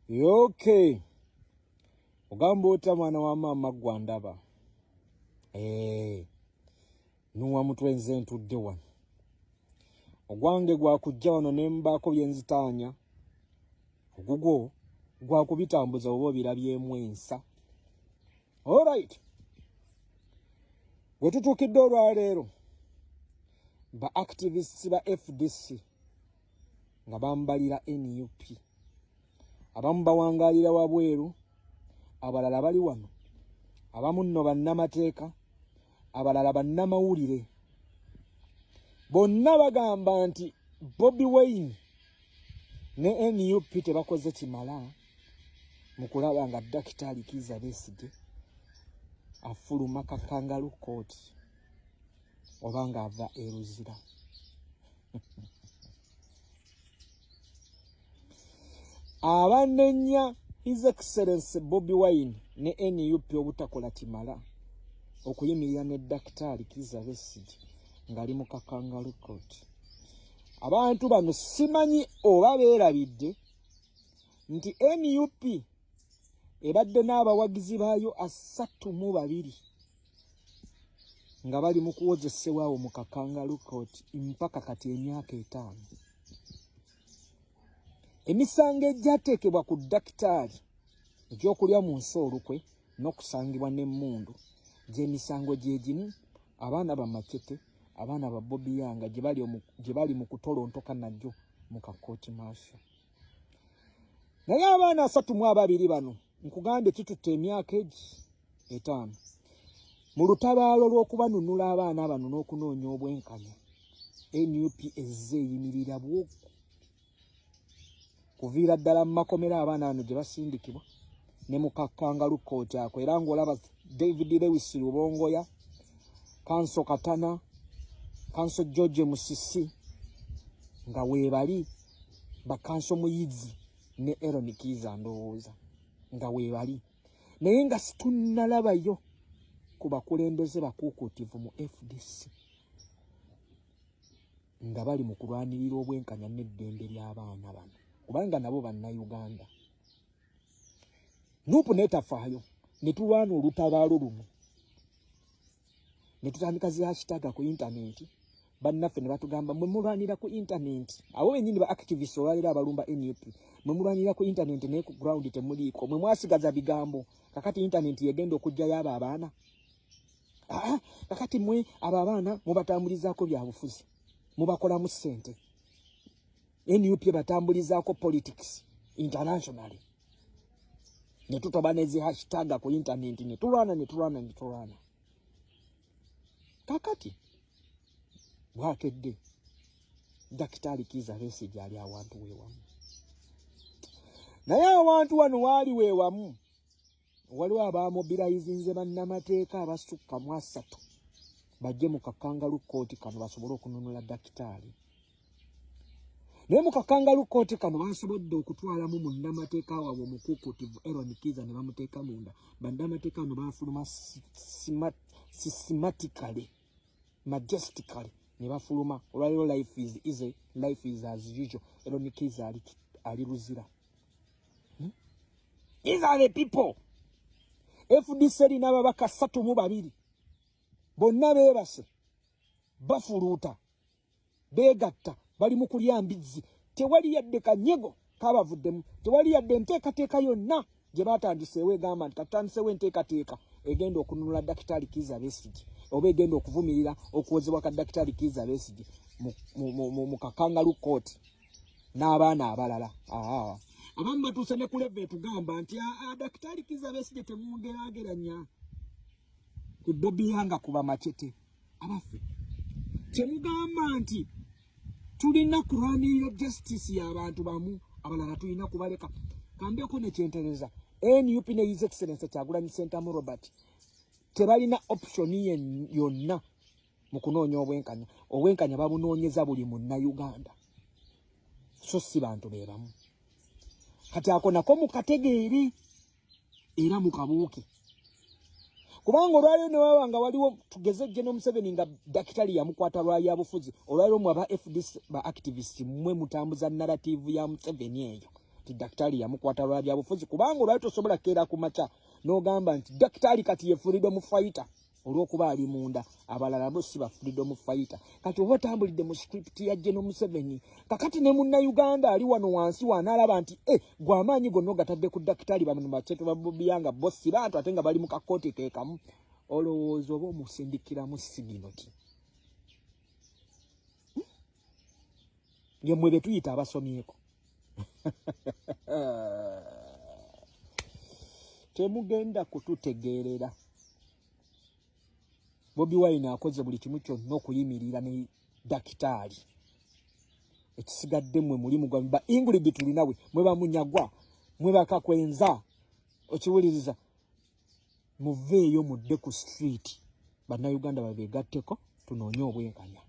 Okay. Ogamba ota mwana wa mama gwandaba. Nuwa mutwenze ntudde wano. Ogwange gwa kujja wano ne mbaako byenzitaanya. Ogugwo gwa kubitambuza oba birabyemu ensa. Alright. Bwe tutuukidde olwaleero ba activists ba FDC nga bambalira NUP. Abamu bawangaalira wabweru, abalala bali wano. Abamu nno bannamateeka, abalala bannamawulire. Bonna bagamba nti Bobi Wine ne NUP tebakoze kimala mu kulaba nga Dakitaali Kizza Besigye afuluma Kangaroo Court oba ng'ava e Luzira. Abanenya His Excellency Bobi Wine ne NUP obutakola kimala okuyimirira ne Dakitaali Kizza Besigye ng'ali mu Kangaroo Court. Abantu bano simanyi oba beerabidde nti NUP ebadde n'abawagizi baayo 32 nga bali mu kuwozesebwawo mu Kangaroo Court mpaka kati emyaka 5. Emisango egyateekebwa ku Dakitaali egyokulya mu nsi olukwe n'okusangibwa n'emmundu gy'emisango gye gimu abaana ba Machete, abaana ba Bobi Yanga gye bali mu kutolontoka najjo mu kakooti maaso. Naye abaana 32 bano nkugambye kitutte emyaka 5 mu lutabaalo lw'okubanunula abaana bano n'okunoonya obwenkanya. NUP ezze eyimirira bwoku kuviira ddala mu makomera abaana bano gye basindikibwa ne mu Kangaroo Court ako, era ng'olaba David Lewis Lubongoya, Kanso Katana, Kanso George Musisi nga weebali, Bakanso Muyizi ne Aaron Kizza ndowooza nga weebali. Naye nga situnnalabayo ku bakulembeze bakuukutivu mu FDC nga bali mu kulwanirira obwenkanya n'eddembe ly'abaana bano kubanga nabo bannayuganda. Nuupu netafaayo ne tulwana olutabaalo lumu ne tutandika zi hashtag ku intaneti. Bannaffe ne batugamba mwe mulwanira ku intaneti, abo bennyini ba activists olwaleero abalumba NUP, mwe mulwanira ku intaneti naye ku ground temuliiko, mwe mwasigaza bigambo. Kakati intaneti yegenda okujjayo abo abaana. Kakati mwe abo abaana mubatambulizaako byabufuzi, mubakolamu ssente. NUP batambulizaako politics internationally. Ne tutoba nezi hashtag ku intaneti ne tulwana. Kakati bwakedde Dakitaali Kizza Besigye ali awantu weewamu. Naye awantu wano waali weewamu waliwo abamobilizinze bannamateeka abasukka mu 3 bajje mu Kangaroo Court kano basobole okununula Dakitaali. Naye mu Kangaroo Court kano basobodde okutwalamu munnamateeka waabwe omukuukutivu Aaron Kizza ne bamuteeka munda. Bannamateeka bano baafuluma systematically, majestically ne bafuluma. Olwaleero life is easy, life is as usual. Aaron Kizza ali Luzira. These are the people. FDC erina ababaka 32 bonna beebase bafuluuta beegatta bali mu kulya mbizzi. Tewali yadde kanyego kabavuddemu, tewali yadde nteekateeka yonna gye baatandiseewo egamba nti katandiseewo enteekateeka egenda okununula Dakitaali Kizza Besigye oba egenda okuvumirira okuwozebwa ka Dakitaali Kizza Besigye mu Kangaroo Court n'abaana abalala. Abamu batuuse ne ku level etugamba nti Dakitaali Kizza Besigye temwongeraageranya ku Bobi Yanga kuba Machete. Abaffe temugamba nti tulina kulwanirira justice y'abantu bamu, abalala tulina kubaleka. Kambyeko ne kyentereza NUP ne His Excellency Kyagulanyi Ssentamu Robert tebalina option yonna mu kunoonya obwenkanya. Obwenkanya babunoonyeza buli munnayuganda, so si bantu be bamu. Kati ako nako mukategeere era mukabuuke. Kubanga olwaleero ne baba nga waliwo tugeze General Museveni nga Dakitaali yamukwata lwa bufuzi, olwaleero mu aba FDC ba activists mwe mutambuza narrative ya Museveni eyo ti daktari yamukwata lwa byabufuzi kubanga olwali tosobola keera ku maca n'ogamba nti daktari kati ye freedom fighter olw'okuba ali munda abalala bo si ba freedom fighter kati oba otambulidde mu script ya General Museveni kakati ne munnayuganda ali wano wansi wanaalaba nti gwe amaanyi gonna ogatadde ku daktari bano baceto babobiyanga bossi bantu ate nga bali mu kakooti keekamu olowooza oba omusindikiramu siginoti ye mwe be tuyita abasomyeko temugenda kututegeerera Bobi Wine akoze buli kimu kyonna okuyimirira ne dakitaali ekisigadde mwe mulimu gwa ba Ingrid tulinawe mwe bamunyagwa mwe bakakwenza okiwuliriza muveeyo mudde ku street bannayuganda babeegatteko tunoonye obwenkanya